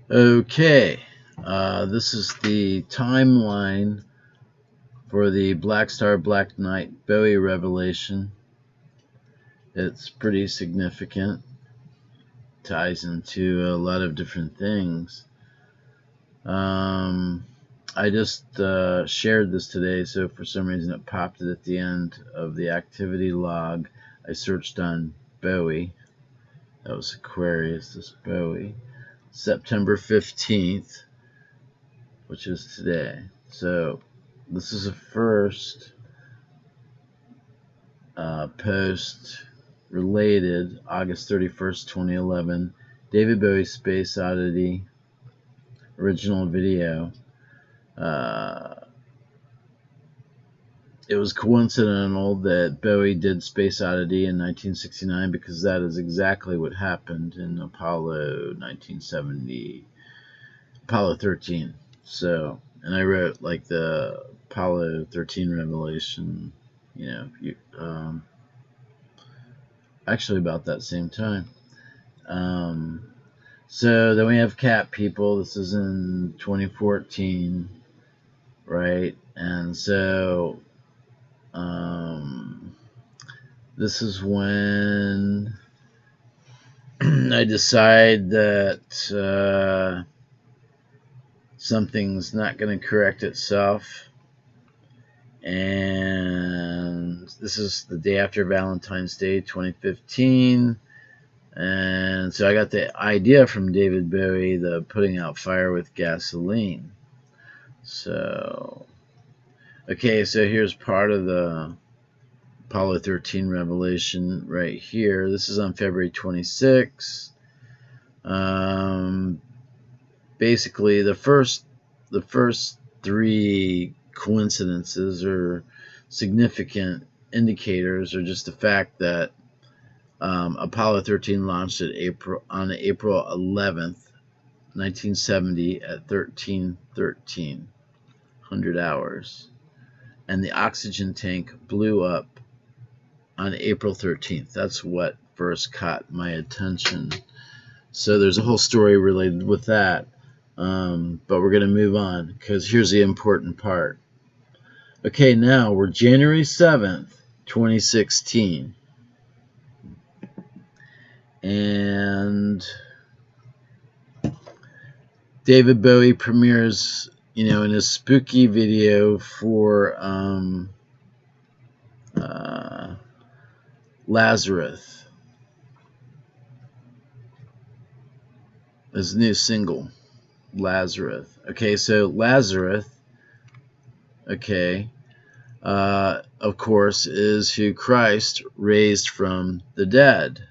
Okay, this is the timeline for the Black Star Black Knight Bowie revelation. It's pretty significant, ties into a lot of different things. I just shared this today, so for some reason it popped it at the end of the activity log. I searched on Bowie. That was Aquarius, this Bowie. September 15th, which is today. So this is a first post related, August 31st, 2011, David Bowie Space Oddity original video. It was coincidental that Bowie did Space Oddity in 1969 because that is exactly what happened in Apollo 13. So, and I wrote like the Apollo 13 revelation, actually about that same time. So then we have Cat People. This is in 2014, right? And so this is when I decide that something's not going to correct itself. And this is the day after Valentine's Day, 2015. And so I got the idea from David Bowie, the putting out fire with gasoline. So, okay, so here's part of the Apollo 13 revelation right here. This is on February 26th. Basically, the first three coincidences or significant indicators are just the fact that Apollo 13 launched on April 11th, 1970 at 13:13, 100 hours. And the oxygen tank blew up on April 13th. That's what first caught my attention. So there's a whole story related with that. But we're going to move on because here's the important part. Okay, now we're January 7th, 2016. And David Bowie premieres, in his spooky video for Lazarus, his new single, Lazarus. Okay, so Lazarus, of course, is who Christ raised from the dead.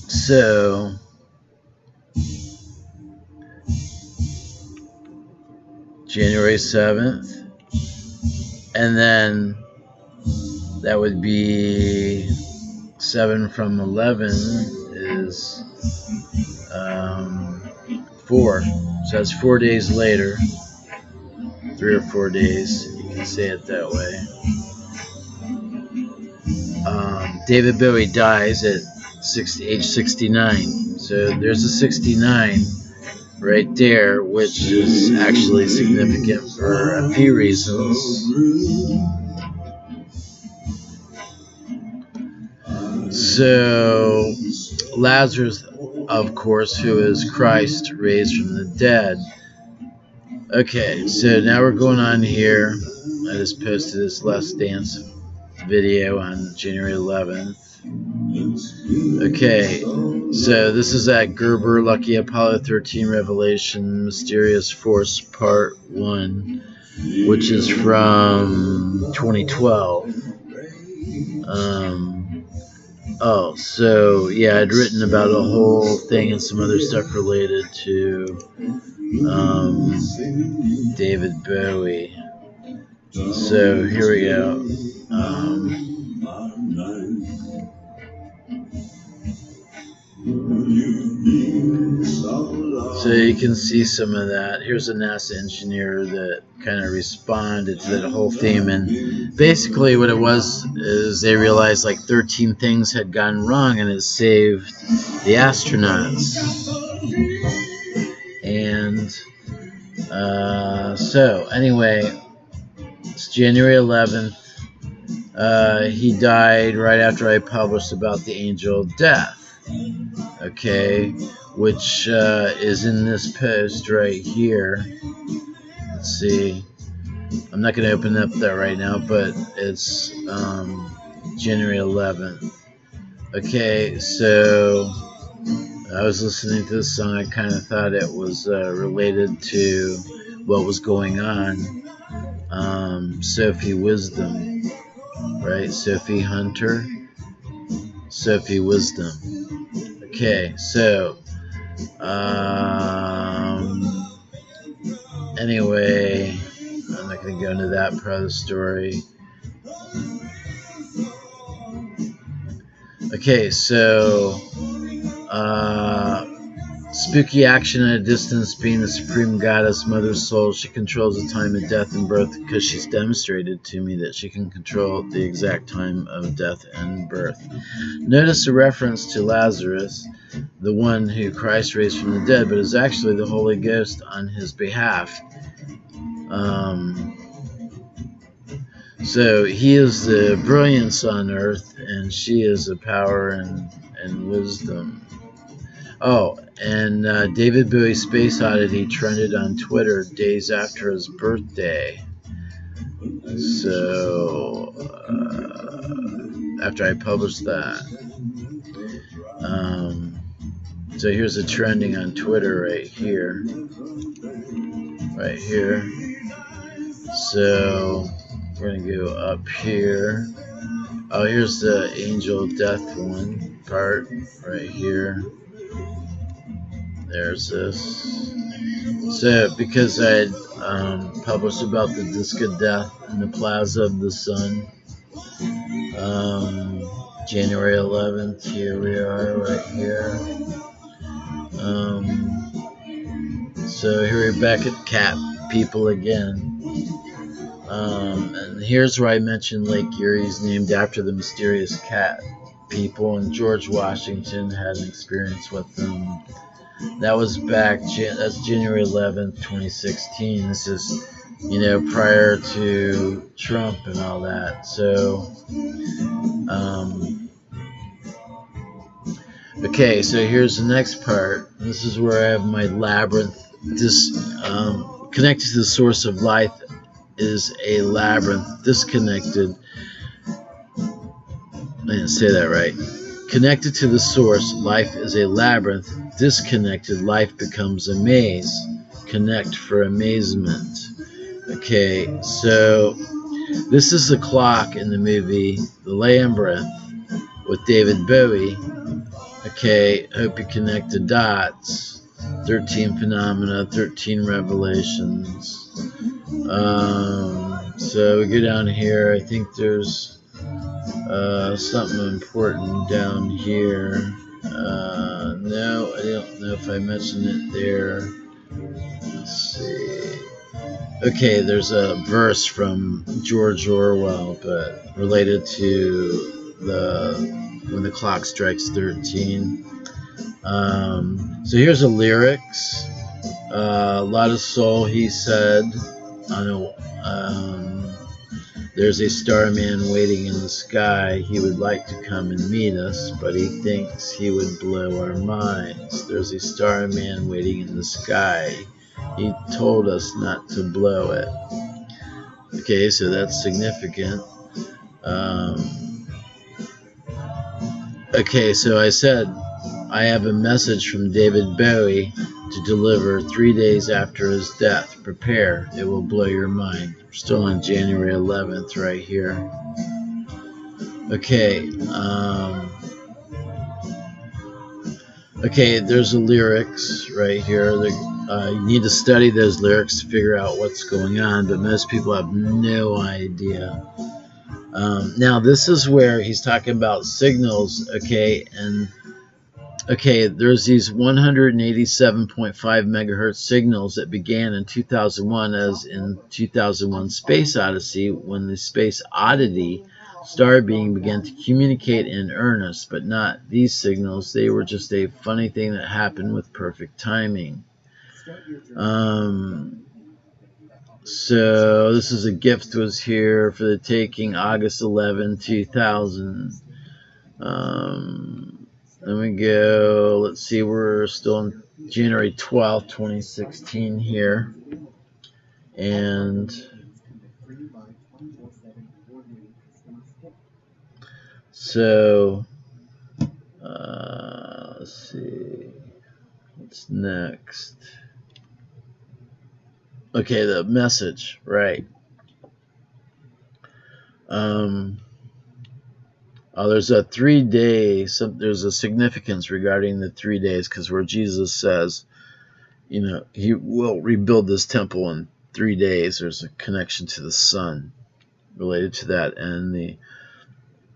So, January 7th, and then that would be 7 from 11 is 4. So that's 4 days later, 3 or 4 days, you can say it that way. David Bowie dies at age 69. So there's a 69 right there, which is actually significant for a few reasons. So Lazarus, of course, who is Christ raised from the dead. Okay, so now we're going on here. I just posted this Last Dance video on January 11th. Okay, so this is at Gerber, Lucky Apollo 13 Revelation, Mysterious Force Part 1, which is from 2012. So yeah, I'd written about a whole thing and some other stuff related to David Bowie. So here we go. So you can see some of that. Here's a NASA engineer that kind of responded to that whole theme. And basically what it was is they realized like 13 things had gone wrong and it saved the astronauts. And so anyway, it's January 11th. He died right after I published about the angel of death. Okay, which is in this post right here. Let's see. I'm not going to open up that right now, but it's January 11th. Okay, so I was listening to this song. I kind of thought it was related to what was going on. Sophie Wisdom, right? Sophie Hunter, Sophie Wisdom. Okay, so anyway, I'm not going to go into that part of the story. Okay, so spooky action at a distance, being the supreme goddess, mother soul, she controls the time of death and birth because she's demonstrated to me that she can control the exact time of death and birth. Notice the reference to Lazarus, the one who Christ raised from the dead, but is actually the Holy Ghost on his behalf. So he is the brilliance on earth, and she is the power and wisdom. Oh, and David Bowie's Space Oddity trended on Twitter days after his birthday. So after I published that. So here's the trending on Twitter right here. Right here. So we're going to go up here. Oh, here's the angel death one part right here. There's this. So because I had published about the disc of death and the plaza of the sun, January 11th, here we are right here. So here we're back at cat people again. And here's where I mentioned Lake Erie is named after the mysterious cat people, and George Washington had an experience with them. That was that's January 11th, 2016. This is, prior to Trump and all that. So, okay, so here's the next part. This is where I have my labyrinth. This connected to the source of life is a labyrinth. Disconnected. I didn't say that right. Connected to the source, life is a labyrinth. Disconnected, life becomes a maze. Connect for amazement. Okay, so this is the clock in the movie The Labyrinth with David Bowie. Okay, hope you connect the dots. 13 phenomena, 13 revelations. So we go down here. I think there's something important down here. No, I don't know if I mentioned it there. Let's see. Okay, there's a verse from George Orwell, but related to when the clock strikes 13. So here's the lyrics. A lot of soul, he said. There's a starman waiting in the sky. He would like to come and meet us, but he thinks he would blow our minds. There's a starman waiting in the sky. He told us not to blow it. Okay, so that's significant. Okay, so I said I have a message from David Bowie to deliver 3 days after his death. Prepare, it will blow your mind. We're still on January 11th right here. Okay, okay, there's the lyrics right here. You need to study those lyrics to figure out what's going on, but most people have no idea. Now, this is where he's talking about signals, okay, and Okay, there's these 187.5 megahertz signals that began in 2001 as in 2001 Space Odyssey when the Space Oddity star being began to communicate in earnest, but not these signals. They were just a funny thing that happened with perfect timing. Um, so this is a gift was here for the taking August 11, 2000. Let me go. Let's see. We're still on January 12th, 2016 here. And so, let's see. What's next? Okay, the message, right. Um, there's a 3 day, there's a significance regarding the 3 days because where Jesus says, he will rebuild this temple in 3 days. There's a connection to the sun related to that and the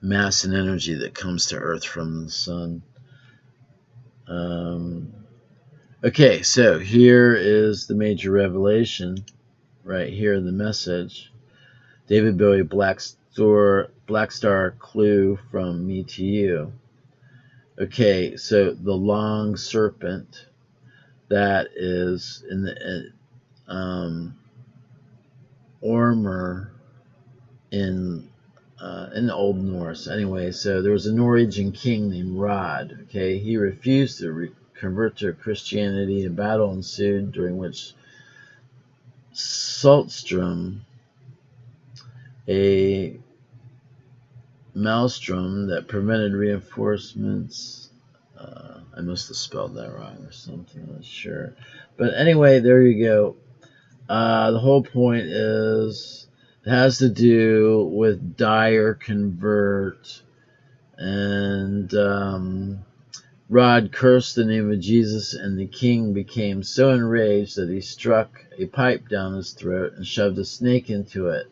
mass and energy that comes to Earth from the sun. Okay, so here is the major revelation right here, the message. David Bowie, Black Star clue from me to you. Okay, so the long serpent that is in the Ormer in Old Norse. Anyway, so there was a Norwegian king named Rod. Okay, he refused to convert to Christianity. A battle ensued during which Saltstrom, a maelstrom that prevented reinforcements. I must have spelled that wrong or something. I'm not sure. But anyway, there you go. The whole point is it has to do with dire convert, and Rod cursed the name of Jesus, and the king became so enraged that he struck a pipe down his throat and shoved a snake into it.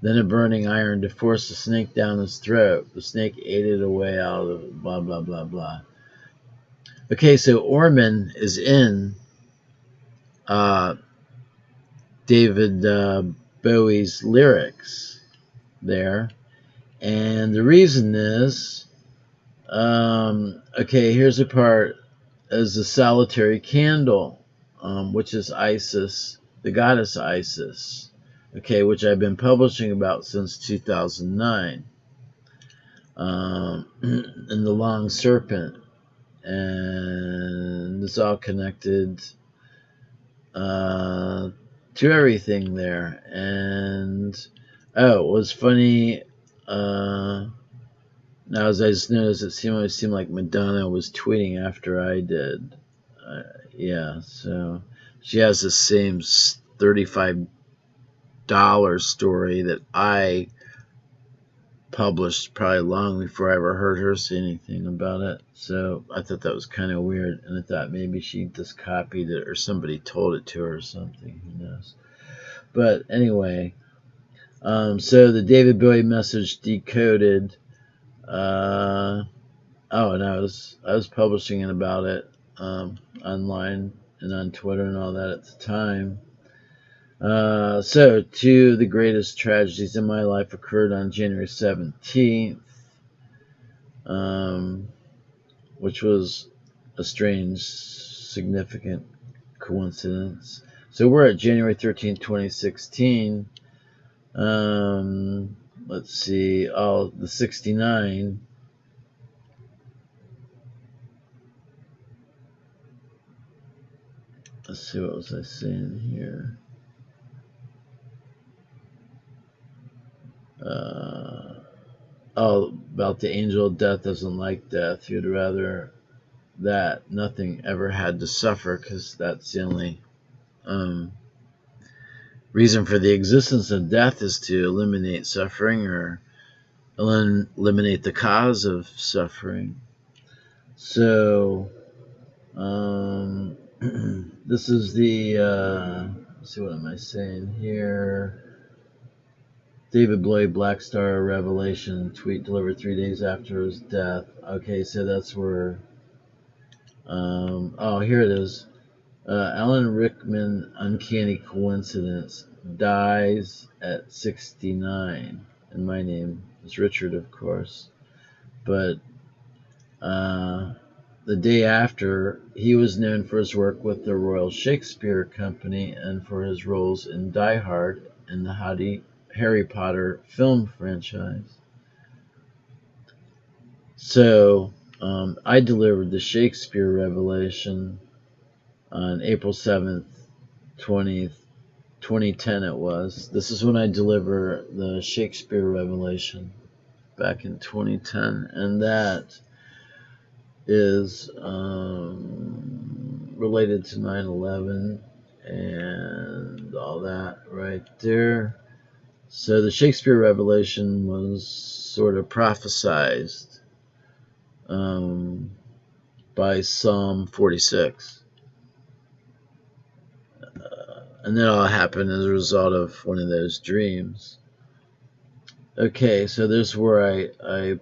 Then a burning iron to force the snake down his throat. The snake ate it away out of blah, blah, blah, blah. Okay, so Orman is in David Bowie's lyrics there. And the reason is, okay, here's a part as the solitary candle, which is Isis, the goddess Isis, okay, which I've been publishing about since 2009. And the long serpent, and it's all connected to everything there. And it was funny. Now, as I just noticed, it always seemed like Madonna was tweeting after I did. Yeah, so she has the same $35 story that I published probably long before I ever heard her say anything about it. So I thought that was kind of weird, and I thought maybe she just copied it or somebody told it to her or something. Who knows? But anyway, so the David Bowie message decoded. And I was publishing about it online and on Twitter and all that at the time. So, two of the greatest tragedies in my life occurred on January 17th, which was a strange, significant coincidence. So, we're at January 13th, 2016. Let's see, the 69. Let's see, what was I saying here? About the angel of death doesn't like death. You'd rather that nothing ever had to suffer, because that's the only reason for the existence of death is to eliminate suffering or eliminate the cause of suffering. So, this is the, let's see, what am I saying here? David Bowie, Black Star Revelation, tweet delivered 3 days after his death. Okay, so that's where Oh, here it is. Alan Rickman, uncanny coincidence, dies at 69. And my name is Richard, of course. But the day after, he was known for his work with the Royal Shakespeare Company and for his roles in Die Hard and the Harry Potter film franchise. So I delivered the Shakespeare Revelation on April 7th, 2010 it was. This is when I deliver the Shakespeare Revelation back in 2010. And that is related to 9/11 and all that right there. So the Shakespeare Revelation was sort of prophesized by Psalm 46. And that all happened as a result of one of those dreams. Okay, so there's where I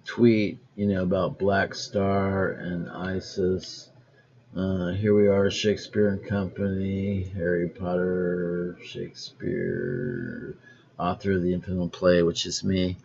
tweet, about Black Star and ISIS. Here we are, Shakespeare and Company, Harry Potter, Shakespeare, author of the infamous play, which is me.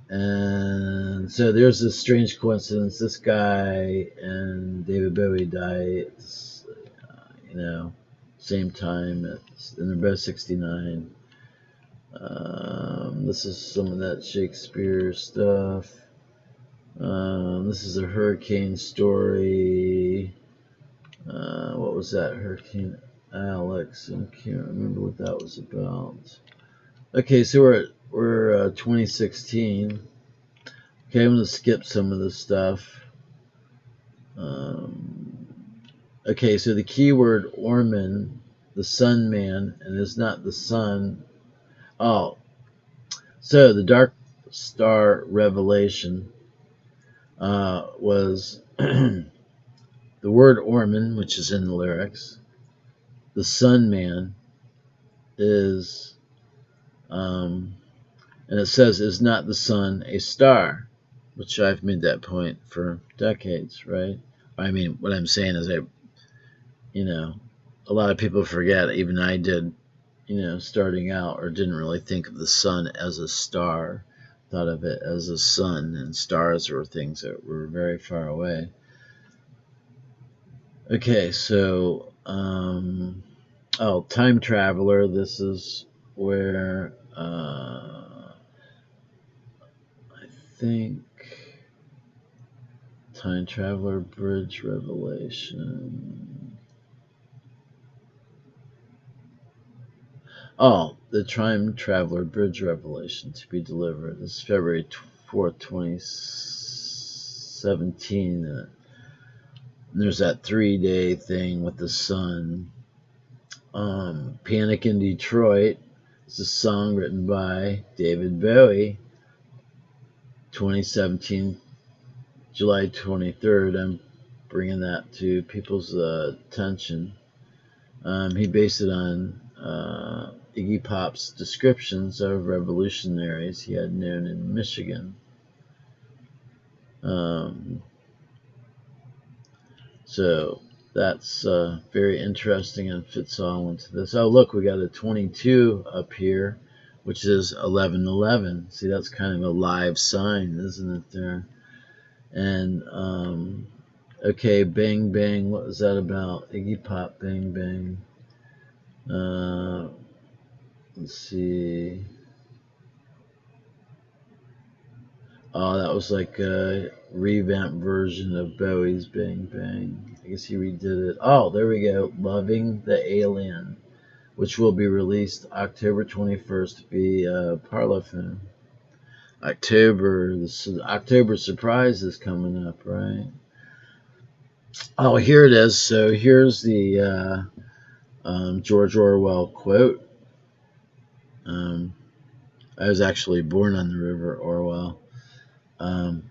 And so there's this strange coincidence. This guy and David Bowie died, same time. And they're both 69. This is some of that Shakespeare stuff. This is a hurricane story. What was that? Hurricane Alex. I can't remember what that was about. Okay, so we're 2016. Okay, I'm going to skip some of this stuff. Okay, so the keyword Orman, the Sun Man, and it's not the sun. Oh, so the Dark Star Revelation was the word Orman, which is in the lyrics. The Sun Man is, and it says, is not the sun a star? Which I've made that point for decades, right? I mean, what I'm saying is a lot of people forget, even I did, starting out, or didn't really think of the sun as a star, thought of it as a sun, and stars were things that were very far away. Okay, so, Time Traveler, this is where, I think, Time Traveler Bridge Revelation. Oh, the Time Traveler Bridge Revelation to be delivered. This is February 4th, 2017. And there's that 3-day thing with the sun. Panic in Detroit. It's a song written by David Bowie. 2017, July 23rd. I'm bringing that to people's attention. He based it on Iggy Pop's descriptions of revolutionaries he had known in Michigan. So that's very interesting and fits all into this. Oh, look, we got a 22 up here, which is 11/11. See, that's kind of a live sign, isn't it there? And, okay, Bang Bang, what was that about? Iggy Pop, Bang Bang. Let's see. Oh, that was like a revamped version of Bowie's Bang Bang. I guess he redid it. Oh, there we go. Loving the Alien, which will be released October 21st via Parlophone. The October surprise is coming up, right? Oh, here it is. So here's the George Orwell quote. I was actually born on the river Orwell.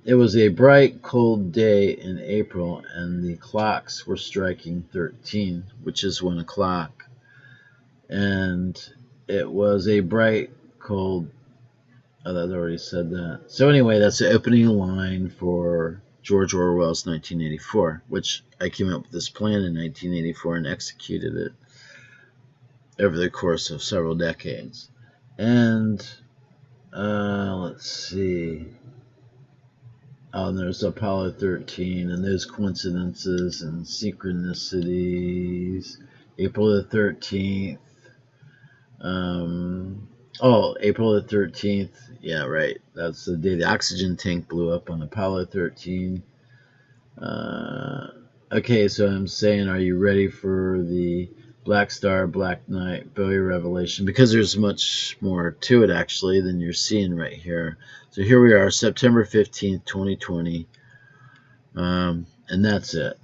It was a bright, cold day in April, and the clocks were striking 13, which is 1 o'clock. And it was a bright, cold... Oh, I already said that. So anyway, that's the opening line for George Orwell's 1984, which I came up with this plan in 1984 and executed it over the course of several decades. And let's see. Oh, and there's Apollo 13 and those coincidences and synchronicities. April the 13th. April the 13th. Yeah, right. That's the day the oxygen tank blew up on Apollo 13. Okay, so I'm saying, are you ready for the Black Star, Black Knight, Bowie Revelation? Because there's much more to it, actually, than you're seeing right here. So here we are, September 15th, 2020. And that's it.